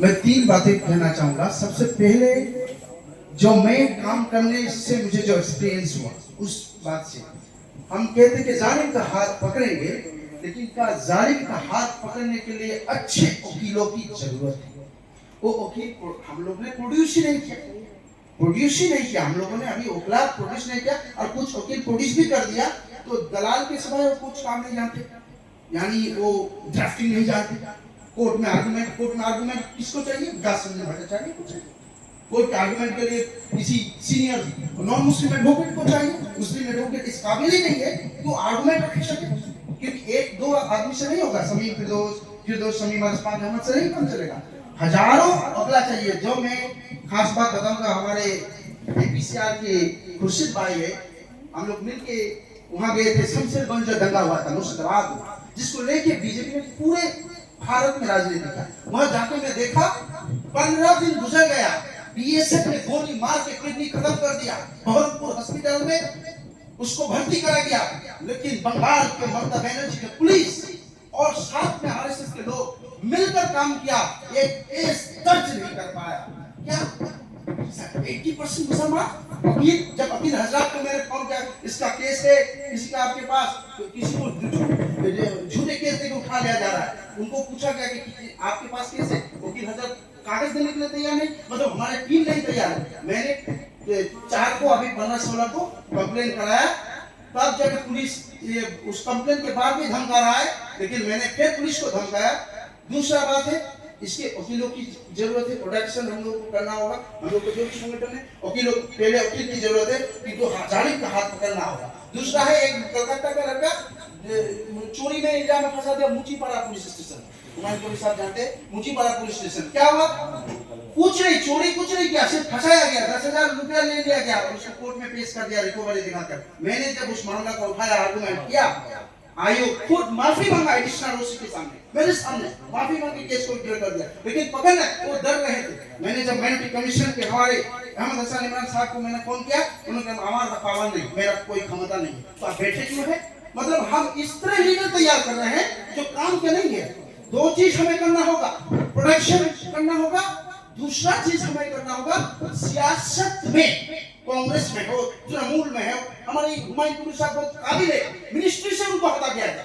मैं तीन बातें कहना चाहूंगा। सबसे पहले जो मैं काम करने से मुझे जो एक्सपीरियंस हुआ उस बात से हम कहते कि जालिम का हाथ पकड़ेंगे, लेकिन क्या जालिम का हाथ पकड़ने के लिए अच्छे वकीलों की जरूरत है। वो वकील हम लोग ने प्रोड्यूस ही नहीं किया, हम लोगों ने अभी वकीलात प्रोड्यूस नहीं किया, और कुछ वकील प्रोड्यूस भी कर दिया तो दलाल के सिवाय वो कुछ काम नहीं जानते, यानी वो ड्राफ्टिंग नहीं जानते। कोर्ट में आर्गुमेंट किसको चाहिए? दासरंजन भट्टाचार्य को चाहिए। कोर्ट के आर्गुमेंट के लिए किसी सीनियर नॉन मुस्लिम एडवोकेट को चाहिए। मुस्लिम एडवोकेट इस काबिल ही नहीं है कि वो आर्गुमेंट रख सके, क्योंकि एक दो आदमी से नहीं होगा। समीम फिरदौस समीम अरसमान अहमद से नहीं काम चलेगा, हजारों अगला चाहिए। जो मैं खास बात बताऊंगा, हमारे एपीसीआर के खुर्शीद भाई है, हम लोग मिलके वहां गए थे। शमशेरगंज जो दंगा हुआ था मुर्शिदाबाद, जिसको लेके बीजेपी ने पूरे भारत में राजनीति किया। वहां जाकर मैं देखा 15 दिन गुजर गया, बीएसएफ ने गोली मार के किडनी खत्म कर दिया। बहरमपुर हॉस्पिटल में उसको भर्ती करा गया, लेकिन बंगाल के ममता बनर्जी के पुलिस और साथ में आरएसएस के लोग मिलकर काम किया, एक केस दर्ज नहीं कर पाया। क्या 80% मुसलमान वकील, जब वकील हजरात को मैंने फोन किया, इसका केस है किसी का आपके पास, तो किसी को झूठे केस देकर उठा लिया जा रहा है। उनको पूछा गया कि आपके पास केस है, वकील हजरत कागज देने के लिए तैयार नहीं, मतलब हमारे टीम नहीं तैयार है। मैंने 4 को अभी 15-16 को कंप्लेन कराया, तब जाकर पुलिस उस कंप्लेन के बाद भी धमका रहा है, लेकिन मैंने फिर पुलिस को धमकाया। दूसरा बात है, इसके वकीलों की जरूरत है, प्रोटेक्शन हम लोगों को करना होगा। हम लोग को जो भी संगठन है, वकीलों पहले वकील की जरूरत है कि तो जालिम का हाथ पकड़ना होगा। दूसरा है, एक कलकत्ता का लड़का चोरी में इल्जाम में फंसा दिया मुचीपाड़ा पुलिस स्टेशन। तुम्हारे पुलिस साहब जानते हैं मुचीपाड़ा पुलिस स्टेशन क्या हुआ? कुछ नहीं, चोरी कुछ नहीं किया, सिर्फ फंसाया गया, 10,000 रुपया ले लिया गया और उसको कोर्ट में पेश कर दिया रिकवरी दिखाकर। मैंने जब उस मामला को उठाया, आर्गुमेंट किया, आयोग खुद माफी मांगा एडिशनल ओसी के सामने, मेरे सामने माफी मांगी, केस को क्लियर कर दिया, लेकिन पकड़ वो डर रहे थे। मैंने जब माइनॉरिटी कमीशन के हमारे अहमद हसन इमरान साहब को मैंने फोन किया, उन्होंने कहा हमारा पावर नहीं, मेरा कोई क्षमता नहीं, तो आप बैठे क्यों है? मतलब हम इस तरह लीडर तैयार कर रहे हैं जो काम के नहीं है। 2 चीज हमें करना होगा, प्रोडक्शन करना होगा, दूसरा चीज हमें करना होगा सियासत में, कांग्रेस में हो, तृणमूल में हो। हमारे हुमायूं साहब बहुत काबिल है, मिनिस्ट्री से उनको हटा दिया गया,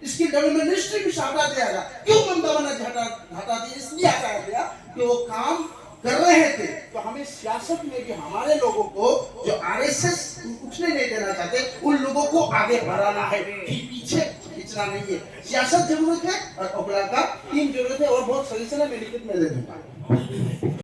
इसकी डेवलपमेंट मिनिस्ट्री भी हटा दिया गया। क्यों ममता बनर्जी हटा दी? इसलिए हटाया गया कि वो काम कर रहे थे। तो हमें सियासत में भी हमारे लोगों को, जो आरएसएस उठने नहीं देना चाहते, उन लोगों को आगे बढ़ाना है, पीछे खींचना नहीं है। सियासत जरूरत है और ओकरा का टीम जरूरत है, और बहुत सजेशन है, मैं लिखित में दे दूंगा।